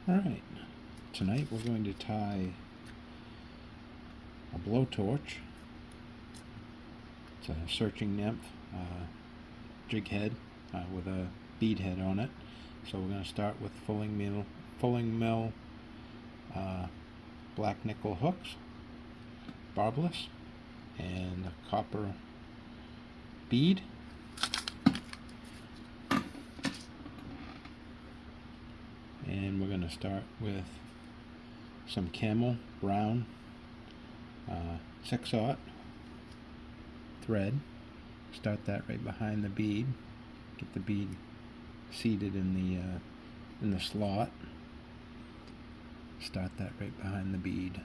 Alright, tonight we're going to tie a blowtorch. It's a searching nymph jig head with a bead head on it. So we're going to start with fulling mill black nickel hooks, barbless, and a copper bead. And we're going to start with some camel brown 6/0 thread. Start that right behind the bead. Get the bead seated in the slot. Start that right behind the bead.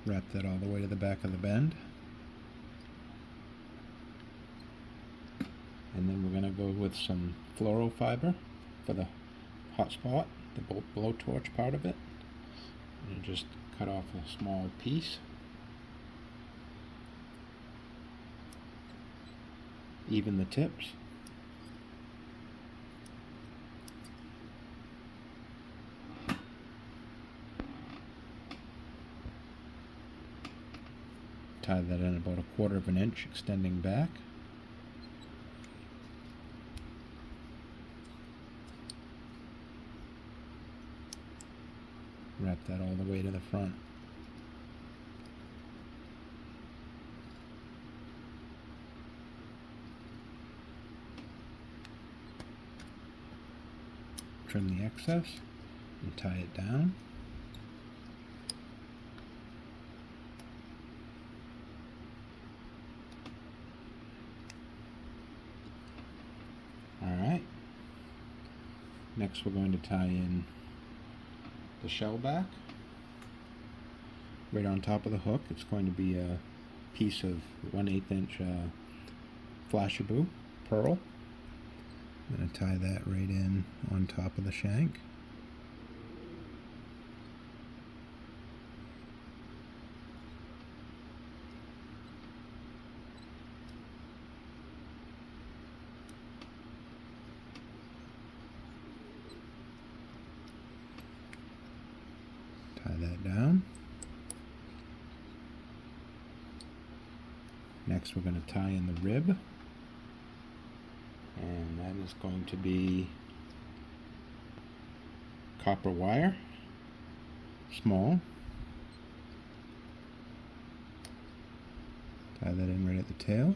Wrap that all the way to the back of the bend. And then we're going to go with some fluoro fiber for the hot spot, the blowtorch part of it. And just cut off a small piece. Even the tips. Tie that in about 1/4 of an inch, extending back. Wrap that all the way to the front. Trim the excess and tie it down. Alright, next we're going to tie in the shell back. Right on top of the hook, it's going to be a piece of 1/8 inch flashaboo pearl. I'm going to tie that right in on top of the shank. Tie that down. Next we're going to tie in the rib, and that is going to be copper wire, small. Tie that in right at the tail.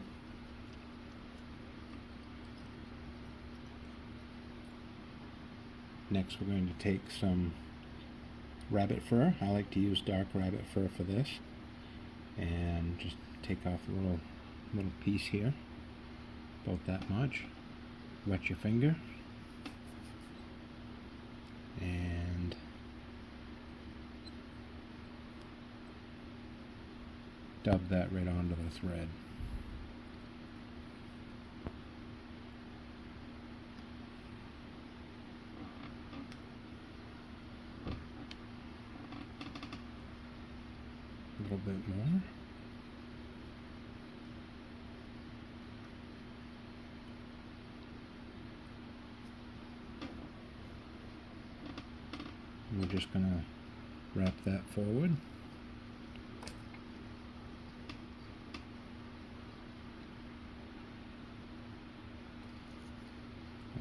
Next we're going to take some rabbit fur. I like to use dark rabbit fur for this, and just take off a little piece here, about that much. Wet your finger and dub that right onto the thread. A little bit more. We're just going to wrap that forward.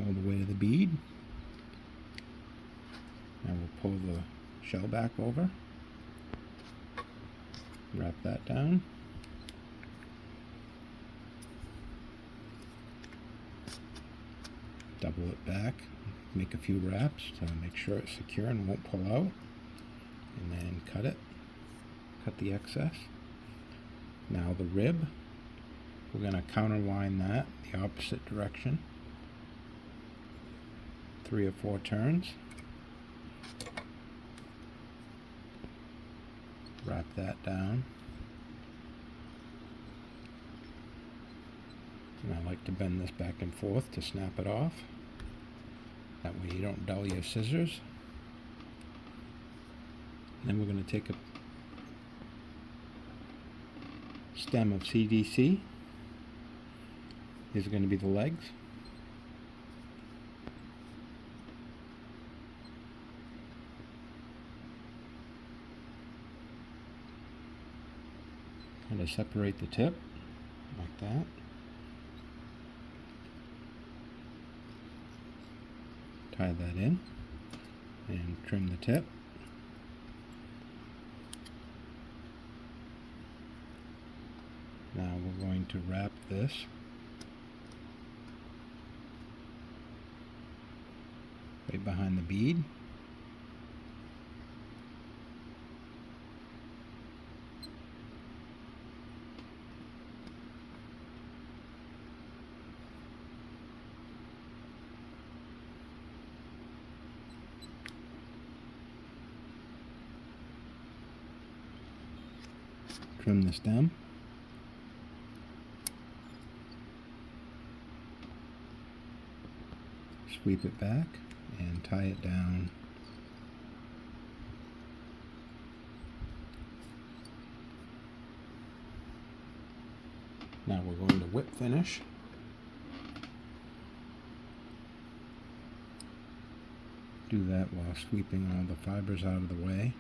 All the way to the bead. Now we'll pull the shell back over. Wrap that down. Double it back. Make a few wraps to make sure it's secure and won't pull out. And then cut it. Cut the excess. Now the rib, we're going to counterwind that the opposite direction. 3 or 4 turns. Wrap that down. And I like to bend this back and forth to snap it off. That way you don't dull your scissors. Then we're going to take a stem of CDC is going to be the legs. Kind of separate the tip like that. Tie that in and trim the tip. Now we're going to wrap this right behind the bead. Trim the stem. Sweep it back and tie it down now. We're going to whip finish. Do that while sweeping all the fibers out of the way.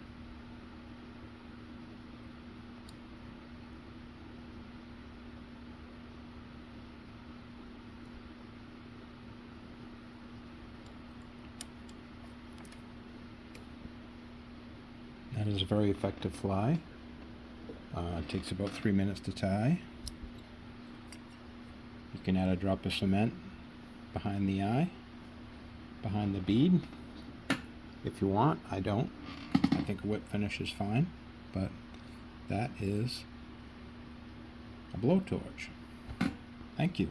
That is a very effective fly. It takes about 3 minutes to tie. You can add a drop of cement behind the eye, behind the bead, if you want. I don't. I think a whip finish is fine, but that is a blowtorch. Thank you.